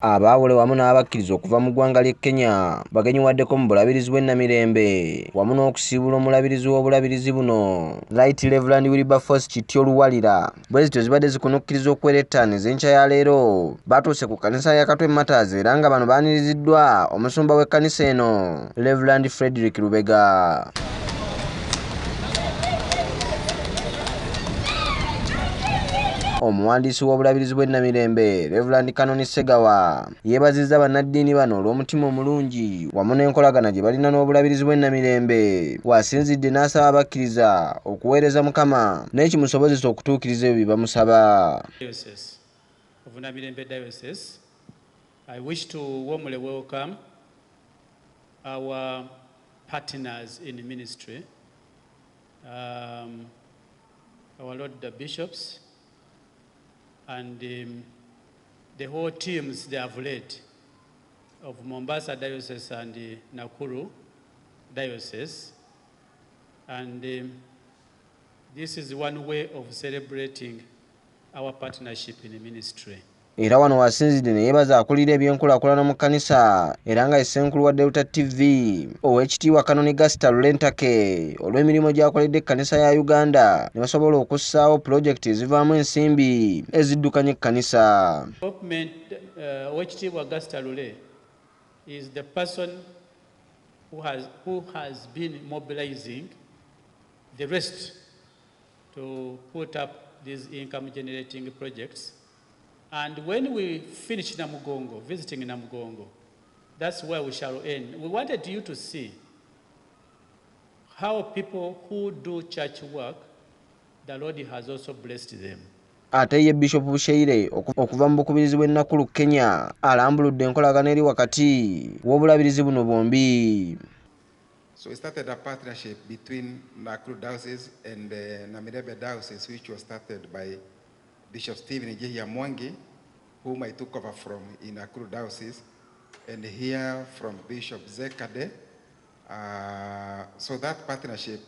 Abaawule wamu n'abakkiriza okuva mu ggwanga ly'e Kenya bagenyiwaddeko mu bulabirizi bw'ennamirembe wamu n'okusiibula omulabirizi w'obulabirizi buno Right Reverend Wilberforce Kityo Luwalira. Bwezityo zibadde zikunukkiriza okuwera ettaano ez'enkya ya leero batuuse ku kkanisa ya Katwe Matters era nga bano baaniriziddwa omusumba w'ekkanisa eno Reverend Frederick Lubega. Omuwandiisi w'obulabirizi bw'ennamirembe Reverend Kanoni Segawa yeebazizza bannaddiini bano olw'omutima omulungi wamu n'enkolagana gye balina n'obulabirizi bw'ennamirembe. Wasinzidde n'asaba abakkiriza okuweereza Mukama n'ekimusobozesa okutuukiriza ebyo bye bamusaba. I wish to warmly welcome our partners in ministry, our Lord the bishops, and the whole teams they have led of Mombasa Diocese and Nakuru Diocese. And this is one way of celebrating our partnership in the ministry. Era wano wasinzidde ne yeebaza akulira ebyenkulaakulana mu kkanisa era nga essenkulu wa Delta TV Oweekitiibwa Kanoni Gaster Lule olw'emirimu gy'akoledde ekkanisa ya Uganda ne basobola okussaawo pulojekiti ezivaamu ensimbi eziddukanya ekkanisa. Oweekitiibwa Gaster Lule is the person who has been mobilizing the rest to put up these income generating projects. And when we finish Namugongo, visiting Namugongo, that's where we shall end. We wanted you to see how people who do church work, the Lord has also blessed them. Ate ye Bishop Busheire okuva mu bukubirizi bw'e Nakuru Kenya alambuludde enkolagana eri wakati w'obulabirizi buno bombi. So we started a partnership between Nakuru Diocese and Namirembe Diocese, which was started by Bishop Stephen J. Mwangi, whom I took over from in Nakuru Diocese, and here from Bishop Yegayiridde. So that partnership,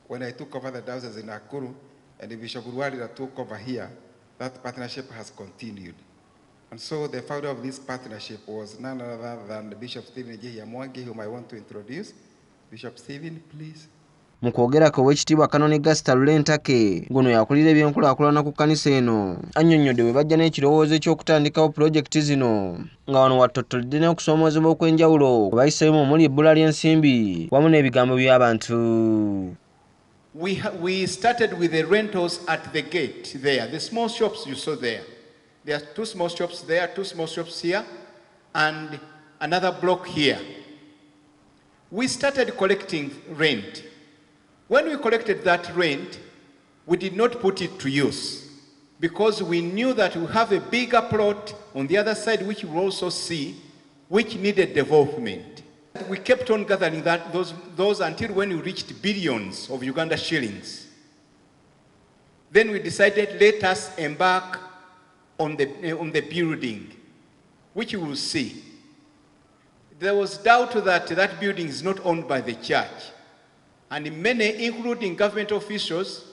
when I took over the diocese in Nakuru, and Bishop Luwalira took over here, that partnership has continued. And so the founder of this partnership was none other than Bishop Stephen J. Mwangi, whom I want to introduce. Bishop Stephen, please. Mu kwogera ko Oweekitiibwa Kanoni Gaster Lule guno yakulira ebyenkulaakulana ku kkanisa eno annyonnyodde bwe bajja n'ekirowoozo eky'okutandikawo pulojekiti zino nga wano wattottoledde n'okusoomoozebwa okw'enjawulo bayisemu omuli ebbula ly'ensimbi wamu n'ebigambo by'abantu. We started with the rentals at the gate there, the small shops you saw there. There are two small shops there, two small shops here, and another block here. We started collecting rent. When we collected that rent, we did not put it to use because we knew that we have a bigger plot on the other side which we also see, which needed development. We kept on gathering those until when we reached billions of Uganda shillings. Then we decided, let us embark on the building, which you will see. There was doubt that that building is not owned by the church. And many, including government officials,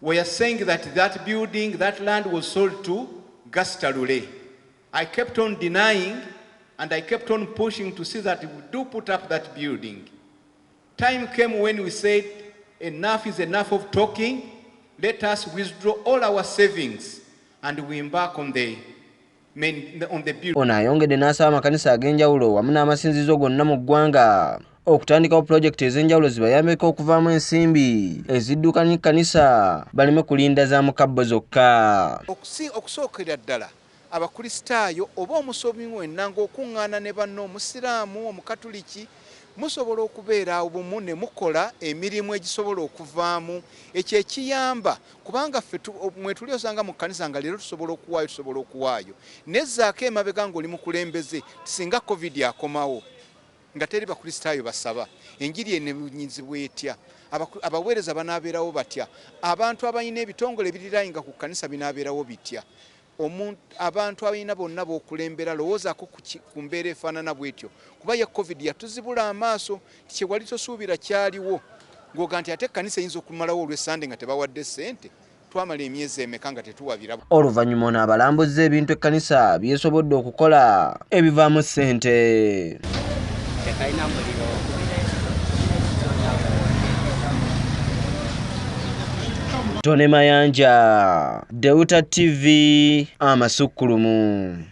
were saying that that building, that land was sold to Gaster Lule. I kept on denying, and I kept on pushing to see that we do put up that building. Time came when we said, enough is enough of talking. Let us withdraw all our savings, and we embark on the building. Ono ayongedde n'asaba amakanisa ag'enjawulo wamu n'amasinzizo gonna mu ggwanga okutandikawo pulojekiti ez'enjawulo zibayambeko okuvaamu ensimbi eziddukanya ekkanisa baleme kulinda za mukabbo zokka. Okusookera ddala abakristaayo oba omusomi wenna ng'okuŋŋaana ne banno omusiraamu omukatuliki musobola okubeera obumu ne mukola emirimu egisobola okuvaamu ekyo ekiyamba kubanga ffe mwe tuli osanga mu kkanisa nga leero tusobola okuwaayo nezzaako emabega ng'oli mukulembeze singa covid akomawo nga teri bakristaayo basaba enjiri enebunyizibwa etya abaweereza banaabeerawo batya abantu abalina ebitongole ebirirayinga ku kkanisa binaabeerawo bitya abantu abalina bonna b'okulembera lowoozaako ku mbeera efaanana bw'etyo kuba ye covid yatuzibula amaaso kye wali tosuubira kyaliwo ng'oga nti ate ekkanisa eyinza okumalawo olw'essande nga tebawadde ssente twamala emyezi emeka nga tetuwabira. Oluvannyuma ono abalambuzza ebintu ekkanisa byesobodde okukola ebivaamu ssente. Tone Mayanja, Deuta TV, Amasukkulumu.